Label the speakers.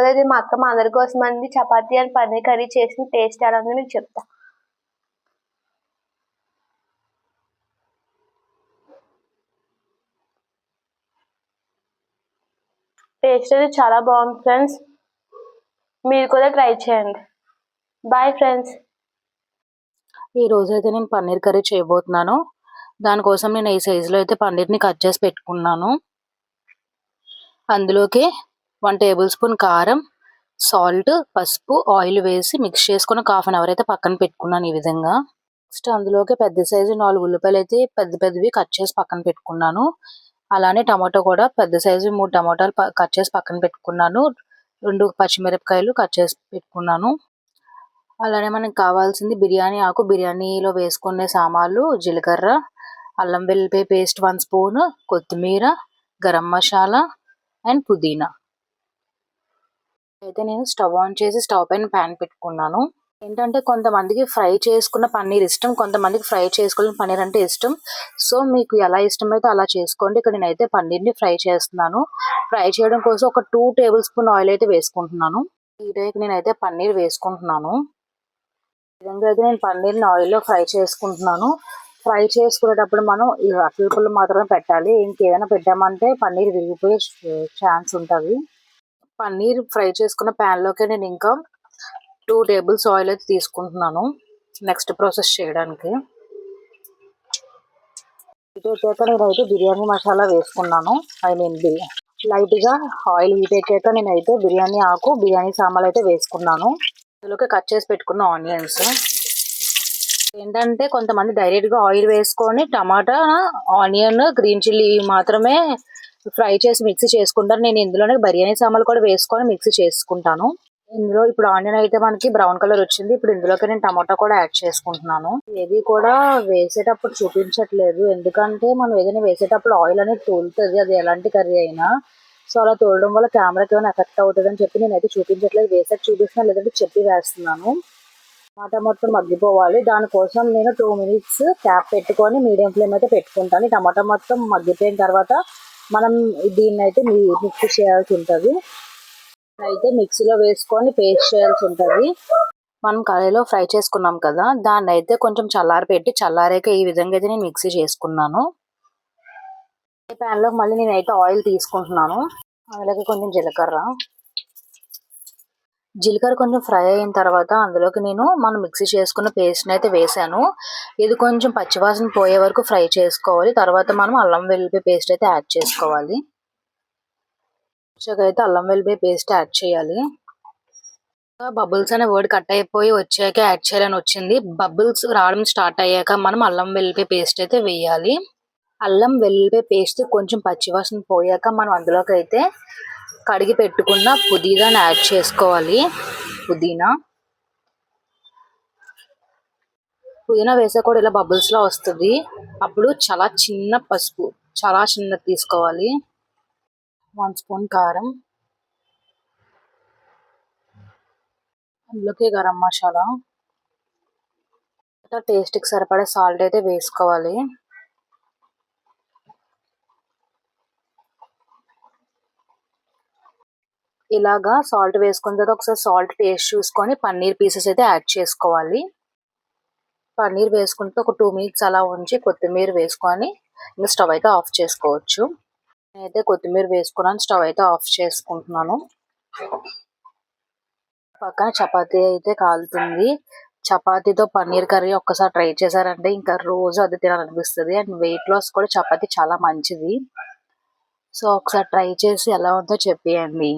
Speaker 1: ఈరోజు మా అక్క మా అందరి కోసం అంది చపాతీ అండ్ పన్నీర్ కర్రీ చేసిన టేస్ట్ ఎలా ఉందో మీకు చెప్తా. టేస్ట్ అయితే చాలా బాగుంది ఫ్రెండ్స్, మీరు కూడా ట్రై చేయండి. Bye friends.
Speaker 2: ఈ రోజు అయితే నేను పన్నీర్ కర్రీ చేయబోతున్నాను. దానికోసం నేను ఈ సైజులో అయితే పన్నీర్ని కట్ చేసి పెట్టుకున్నాను. అందులోకి 1 టేబుల్ స్పూన్ కారం, సాల్ట్, పసుపు, ఆయిల్ వేసి మిక్స్ చేసుకుని ఒక 1/2 అవర్ అయితే పక్కన పెట్టుకున్నాను. ఈ విధంగా నెక్స్ట్ అందులోకి పెద్ద సైజు 4 ఉల్లిపాయలు అయితే పెద్దవి కట్ చేసి పక్కన పెట్టుకున్నాను. అలానే టమాటో కూడా పెద్ద సైజు 3 టమాటాలు కట్ చేసి పక్కన పెట్టుకున్నాను. 2 పచ్చిమిరపకాయలు కట్ చేసి పెట్టుకున్నాను. అలానే మనకు కావాల్సింది బిర్యానీ ఆకు, బిర్యానీలో వేసుకునే సామాన్లు జీలకర్ర, అల్లం వెల్లుల్లి పేస్ట్ 1 స్పూన్, కొత్తిమీర, గరం మసాలా అండ్ పుదీనా. అయితే నేను స్టవ్ ఆన్ చేసి స్టవ్ పైన ప్యాన్ పెట్టుకున్నాను. ఏంటంటే కొంతమందికి ఫ్రై చేసుకున్న పన్నీర్ ఇష్టం, కొంతమందికి ఫ్రై చేసుకున్న పన్నీర్ అంటే ఇష్టం. సో మీకు ఎలా ఇష్టమైతే అలా చేసుకోండి. ఇక్కడ నేనైతే పన్నీర్ని ఫ్రై చేస్తున్నాను. ఫ్రై చేయడం కోసం ఒక 2 టేబుల్ స్పూన్ ఆయిల్ అయితే వేసుకుంటున్నాను. ఈ టైపు నేనైతే పన్నీర్ వేసుకుంటున్నాను. ఈ విధంగా అయితే నేను పన్నీర్ని ఆయిల్లో ఫ్రై చేసుకుంటున్నాను. ఫ్రై చేసుకునేటప్పుడు మనం ఈ అట్లపుల్లు మాత్రమే పెట్టాలి. ఇంకేమైనా పెట్టామంటే పన్నీర్ విరిగిపోయే ఛాన్స్ ఉంటుంది. పన్నీర్ ఫ్రై చేసుకున్న ప్యాన్లోకి నేను ఇంకా 2 టేబుల్స్ ఆయిల్ అయితే తీసుకుంటున్నాను నెక్స్ట్ ప్రాసెస్ చేయడానికి. హీట్ ఎక్కాక నేనైతే బిర్యానీ మసాలా వేసుకున్నాను. లైట్గా ఆయిల్ హీట్ ఎక్కాక నేనైతే బిర్యానీ ఆకు, బిర్యానీ సామాన్లు అయితే వేసుకున్నాను. అందులోకి కట్ చేసి పెట్టుకున్న ఆనియన్స్. ఏంటంటే కొంతమంది డైరెక్ట్గా ఆయిల్ వేసుకొని టమాటా, ఆనియన్, గ్రీన్ చిల్లీ మాత్రమే ఫ్రై చేసి మిక్సీ చేసుకుంటారు. నేను ఇందులోనే బిర్యానీ సామాన్లు కూడా వేసుకొని మిక్సీ చేసుకుంటాను. ఇందులో ఇప్పుడు ఆనియన్ అయితే మనకి బ్రౌన్ కలర్ వచ్చింది. ఇప్పుడు ఇందులోకి నేను టమాటా కూడా యాడ్ చేసుకుంటున్నాను. ఏది కూడా వేసేటప్పుడు చూపించట్లేదు, ఎందుకంటే మనం ఏదైనా వేసేటప్పుడు ఆయిల్ అనేది తోలుతుంది, అది ఎలాంటి కర్రీ అయినా. సో అలా తోలడం వల్ల కెమెరాకి ఏమైనా ఎఫెక్ట్ అవుతుంది అని చెప్పి నేనైతే చూపించట్లేదు. వేసాక చూపిస్తున్నాను, లేదంటే చెప్పి వేస్తున్నాను. టమాటా మొత్తం మగ్గిపోవాలి. దానికోసం నేను 2 మినిట్స్ క్యాప్ పెట్టుకొని మీడియం ఫ్లేమ్ అయితే పెట్టుకుంటాను. టమాటా మొత్తం మగ్గిపోయిన తర్వాత మనం దీన్ని అయితే మిక్స్ చేయాల్సి ఉంటుంది. అయితే మిక్సీలో వేసుకొని పేస్ట్ చేయాల్సి ఉంటుంది. మనం కడాయిలో ఫ్రై చేసుకున్నాం కదా, దాన్ని అయితే కొంచెం చల్లారాక ఈ విధంగా అయితే నేను మిక్సీ చేసుకున్నాను. ఈ ప్యాన్లో మళ్ళీ నేనైతే ఆయిల్ తీసుకుంటున్నాను. అలాగే కొంచెం జీలకర్ర కొంచెం ఫ్రై అయిన తర్వాత అందులోకి నేను మనం మిక్సీ చేసుకున్న పేస్ట్ని అయితే వేసాను. ఇది కొంచెం పచ్చివాసన పోయే వరకు ఫ్రై చేసుకోవాలి. తర్వాత మనం అల్లం వెల్లుల్లి పేస్ట్ అయితే యాడ్ చేసుకోవాలి. అయితే అల్లం వెల్లుల్లి పేస్ట్ యాడ్ చేయాలి. బబుల్స్ అనే వర్డ్ కట్ అయిపోయి వచ్చాక యాడ్ చేయాలని వచ్చింది. బబుల్స్ రావడం స్టార్ట్ అయ్యాక మనం అల్లం వెల్లుల్లి పేస్ట్ అయితే వేయాలి. అల్లం వెల్లుల్లి పేస్ట్ కొంచెం పచ్చివాసన పోయాక మనం అందులోకి అయితే కడిగి పెట్టుకున్న పుదీనాని యాడ్ చేసుకోవాలి. పుదీనా వేసా కూడా ఇలా బబుల్స్లో వస్తుంది. అప్పుడు చాలా చిన్న పసుపు, చాలా చిన్నది తీసుకోవాలి. 1 స్పూన్ కారం, అందులోకి గరం మసాలా, టేస్ట్కి సరిపడే సాల్ట్ అయితే వేసుకోవాలి. ఇలాగా సాల్ట్ వేసుకున్న తర్వాత ఒకసారి సాల్ట్ టేస్ట్ చూసుకొని పన్నీర్ పీసెస్ అయితే యాడ్ చేసుకోవాలి. పన్నీర్ వేసుకుంటే ఒక 2 మినిట్స్ అలా ఉంచి కొత్తిమీర వేసుకొని ఇంకా స్టవ్ అయితే ఆఫ్ చేసుకోవచ్చు. నేనైతే కొత్తిమీర వేసుకున్నాను, స్టవ్ అయితే ఆఫ్ చేసుకుంటున్నాను. పక్కన చపాతీ అయితే కాలుతుంది. చపాతీతో పన్నీర్ కర్రీ ఒక్కసారి ట్రై చేశారంటే ఇంకా రోజు అది తినాలనిపిస్తుంది. అండ్ వెయిట్ లాస్ కూడా చపాతీ చాలా మంచిది. సో ఒకసారి ట్రై చేసి ఎలా ఉందో చెప్పేయండి.